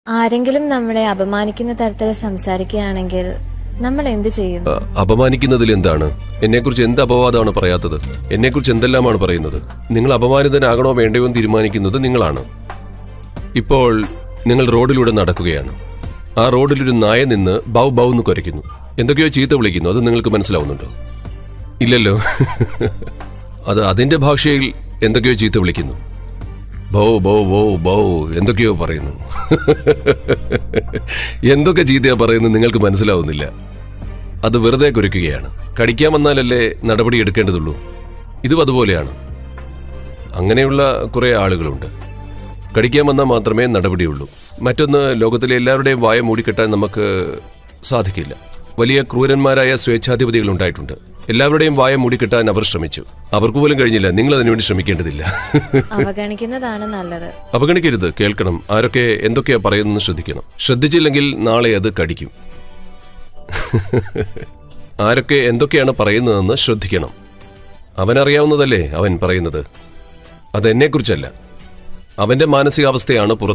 ആരെങ്കിലും നമ്മളെ അപമാനിക്കുന്ന തരത്തിൽ സംസാരിക്കുകയാണെങ്കിൽ നമ്മൾ എന്ത് ചെയ്യും? അപമാനിക്കുന്നതിൽ എന്താണ്? എന്നെക്കുറിച്ച് എന്ത് അപവാദമാണ് പറയാത്തത്? എന്നെക്കുറിച്ച് എന്തെല്ലാമാണ് പറയുന്നത്? നിങ്ങൾ അപമാനിതനാകണോ വേണ്ടയോ എന്ന് തീരുമാനിക്കുന്നത് നിങ്ങളാണ്. ഇപ്പോൾ നിങ്ങൾ റോഡിലൂടെ നടക്കുകയാണ്. ആ റോഡിലൊരു നായ നിന്ന് ബൗ ബൗ എന്ന് കുരയ്ക്കുന്നു, എന്തൊക്കെയോ ചീത്ത വിളിക്കുന്നു. അത് നിങ്ങൾക്ക് മനസ്സിലാവുന്നുണ്ടോ? ഇല്ലല്ലോ. അത് അതിന്റെ ഭാഷയിൽ എന്തൊക്കെയോ ചീത്ത വിളിക്കുന്നു. ബൗ ബൗ ബൗ ബൗ എന്തൊക്കെയോ പറയുന്നു. എന്തൊക്കെ ചീത്തയാ പറയുന്നത് നിങ്ങൾക്ക് മനസ്സിലാവുന്നില്ല. അത് വെറുതെ കുരയ്ക്കുകയാണ്. കടിക്കാൻ വന്നാലല്ലേ നടപടി എടുക്കേണ്ടതുള്ളൂ. ഇതും അതുപോലെയാണ്. അങ്ങനെയുള്ള കുറെ ആളുകളുണ്ട്. കടിക്കാൻ വന്നാൽ മാത്രമേ നടപടിയുള്ളൂ. മറ്റൊന്ന്, ലോകത്തിലെ എല്ലാവരുടെയും വായ മൂടിക്കെട്ടാൻ നമുക്ക് സാധിക്കില്ല. വലിയ ക്രൂരന്മാരായ സ്വേച്ഛാധിപതികൾ ഉണ്ടായിട്ടുണ്ട്. എല്ലാവരുടെയും വായ മൂടിക്കെട്ടാൻ അവർ ശ്രമിച്ചു. അവർക്ക് പോലും കഴിഞ്ഞില്ല. നിങ്ങൾ അതിനുവേണ്ടി ശ്രമിക്കേണ്ടതില്ല. അവഗണിക്കുന്നതാണ് നല്ലത്. അവഗണിക്കരുത്, കേൾക്കണം. ആരൊക്കെ എന്തൊക്കെയാ പറയുന്നത് ശ്രദ്ധിക്കണം. ശ്രദ്ധിച്ചില്ലെങ്കിൽ നാളെ അത് കടിക്കും. ആരൊക്കെ എന്തൊക്കെയാണ് പറയുന്നതെന്ന് ശ്രദ്ധിക്കണം. അവനറിയാവുന്നതല്ലേ അവൻ പറയുന്നത്. അതെന്നെക്കുറിച്ചല്ല. അവന്റെ മാനസികാവസ്ഥയാണ് പുറത്ത്